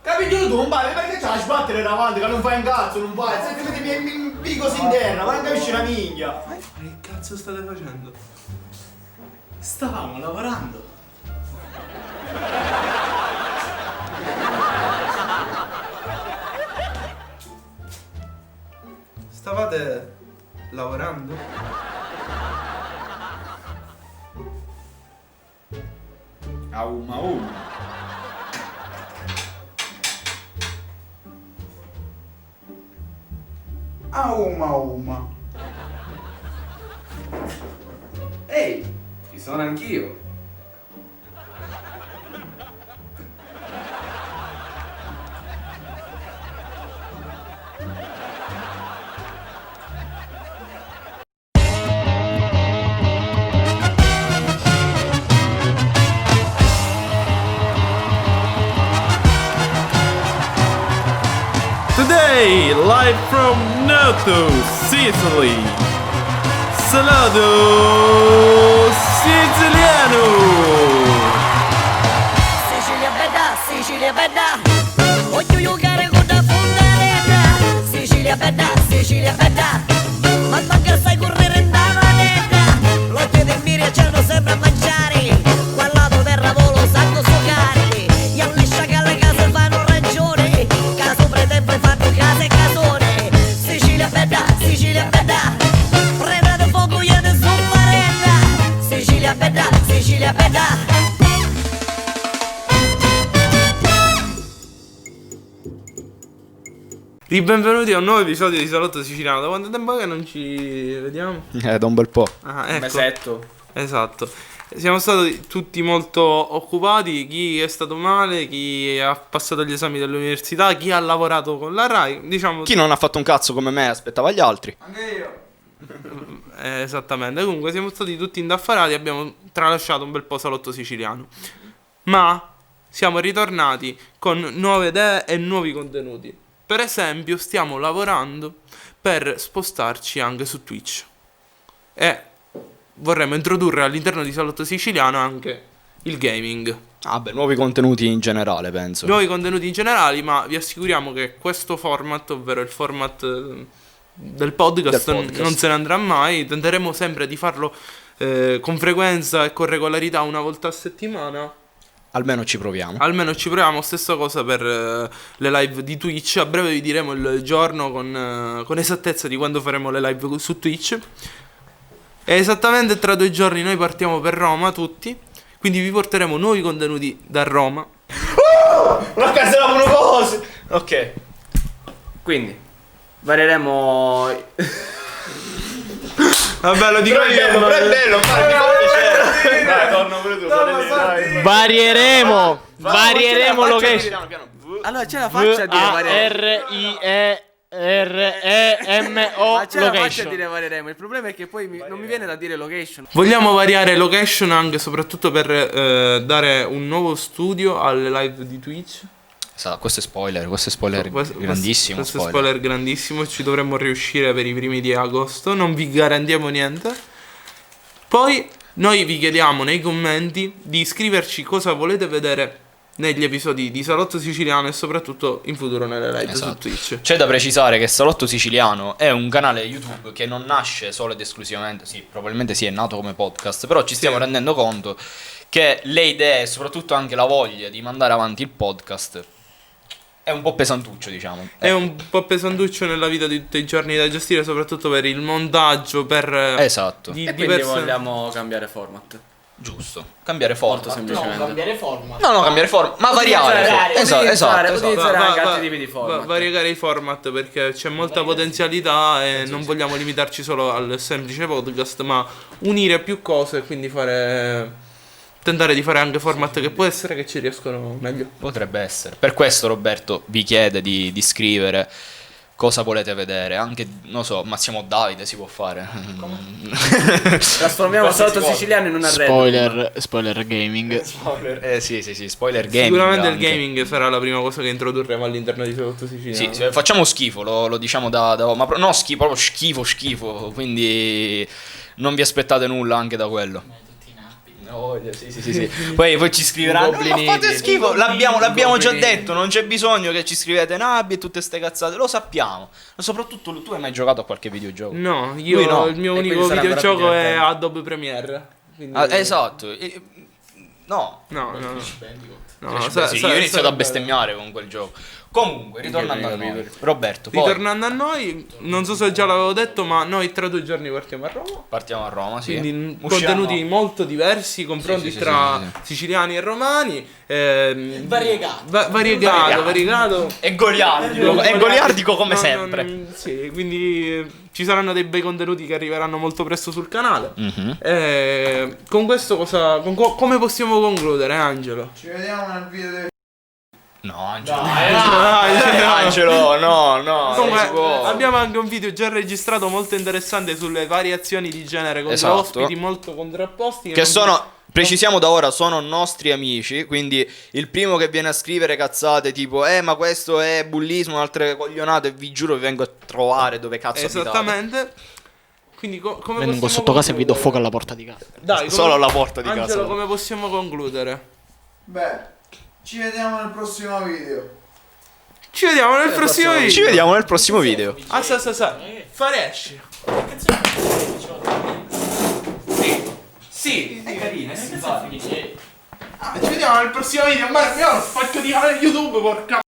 Capito tu, non vai, perché c'è la sbattere davanti che non fai un cazzo, non fai, se ti metti così in terra, ma non capisci una minchia. Ma che cazzo state facendo? Stavamo lavorando. Stavate lavorando? Auma. Auma. Ehi, ci sono anch'io. Today, live from Noto, Sicily. Salato siciliano. Sicilia bella, voglio giocare con la fontanella. Sicilia bella, ma manca sai correre in tavanetta. L'occhio del mire c'hanno sempre a mangiare, qua lato terra volo sanno soccare. Gli alliscia che alle case fanno ragione, caso pretempo fatto casa e casone. Sicilia bella, prendete fuoco io ne sono parella. Sicilia bella. Benvenuti a un nuovo episodio di Salotto Siciliano. Da quanto tempo è che non ci vediamo? Da un bel po'. Ah, ecco. Un mesetto. Esatto. Siamo stati tutti molto occupati, chi è stato male, chi ha passato gli esami dell'università, chi ha lavorato con la RAI, diciamo. Chi non ha fatto un cazzo come me aspettava gli altri. Anche io. Esattamente. Comunque siamo stati tutti indaffarati, abbiamo tralasciato un bel po' Salotto Siciliano. Ma siamo ritornati con nuove idee e nuovi contenuti. Per esempio, stiamo lavorando per spostarci anche su Twitch. E vorremmo introdurre all'interno di Salotto Siciliano anche il gaming. Ah beh, nuovi contenuti in generale, penso. Nuovi contenuti in generale, ma vi assicuriamo che questo format, ovvero il format del podcast, non se ne andrà mai. Tenteremo sempre di farlo con frequenza e con regolarità una volta a settimana. Almeno ci proviamo. Stessa cosa per le live di Twitch. A breve vi diremo il giorno con esattezza di quando faremo le live su Twitch. E esattamente tra 2 giorni noi partiamo per Roma tutti. Quindi vi porteremo nuovi contenuti da Roma. La casa della monopose. Ok. Quindi, varieremo. Vabbè, lo dico io. Però è bello, dai, torna pure tu, Varieremo location. Allora c'è la faccia a dire varieremo. Ma c'è la faccia a dire varieremo. Il problema è che poi non mi viene da dire location. Vogliamo variare location anche e soprattutto per dare un nuovo studio alle live di Twitch. Questo è spoiler grandissimo. Questo è spoiler grandissimo. Ci dovremmo riuscire per i primi di agosto. Non vi garantiamo niente. Poi noi vi chiediamo nei commenti di scriverci cosa volete vedere negli episodi di Salotto Siciliano e soprattutto in futuro nelle live su Twitch. C'è da precisare che Salotto Siciliano è un canale YouTube che non nasce solo ed esclusivamente, sì, probabilmente sì, è nato come podcast, però ci stiamo rendendo conto che le idee e soprattutto anche la voglia di mandare avanti il podcast è un po' pesantuccio, diciamo. È un po' pesantuccio nella vita di tutti i giorni da gestire, soprattutto per il montaggio, per esatto. E quindi vogliamo cambiare format. Giusto, cambiare format. Molto semplicemente. No, cambiare format, ma variare. Esatto. Utilizzare anche altri tipi di format. Variegare i format perché c'è molta potenzialità e non vogliamo limitarci solo al semplice podcast, ma unire più cose e quindi tentare di fare anche format che può essere che ci riescono meglio. Potrebbe essere. Per questo Roberto vi chiede di scrivere cosa volete vedere. Anche, non so, Massimo Davide si può fare. Trasformiamo Salotto Siciliano in una Spoiler gaming. Sì, spoiler gaming. Sicuramente anche. il gaming sarà la prima cosa che introdurremo all'interno di Salotto Siciliano. Sì, facciamo schifo, lo diciamo ma no schifo, proprio schifo. Quindi non vi aspettate nulla anche da quello. Sì. Poi ci scriveranno: ma fate schifo, l'abbiamo già detto, non c'è bisogno che ci scrivete Nabi e tutte ste cazzate, lo sappiamo. Ma soprattutto tu hai mai giocato a qualche videogioco? No, Lui no. il mio E unico quindi sarà ancora più videogioco è divertente. Adobe Premiere. Quindi... Esatto. No. No. Sì, io ho iniziato a bestemmiare con quel gioco. Comunque, ritornando a noi, Roberto, poi Ritornando a noi, non so se già l'avevo detto, ma noi tra 2 giorni partiamo a Roma. partiamo a Roma, sì. Quindi Usciamo- contenuti molto diversi, confronti sì, tra sì. siciliani e romani. Variegato. Variegato. È goliardico come sempre. Sì, quindi ci saranno dei bei contenuti che arriveranno molto presto sul canale. Mhm. Con questo come possiamo concludere, Angelo? Ci vediamo nel video del... No, Angelo. Angelo. Angelo, no. Comunque, non si può. abbiamo anche un video già registrato molto interessante sulle variazioni di genere con Esatto. ospiti molto contrapposti. Che sono, precisiamo da ora, sono nostri amici. Quindi il primo che viene a scrivere cazzate tipo ma questo è bullismo, altre coglionate, vi giuro vi vengo a trovare dove cazzo abitate. Esattamente. Quindi come Vengo possiamo sotto casa e vi do concludere? fuoco alla porta di casa. Dai, come- Solo alla porta di Angelo, casa. come possiamo concludere? Beh, ci vediamo nel prossimo video. Ci vediamo nel prossimo video. Ci vediamo nel prossimo video. Faresci. Sì. È carina, è simpatica. Ci vediamo nel prossimo video. Guarda, io ho spacco di canale YouTube, porca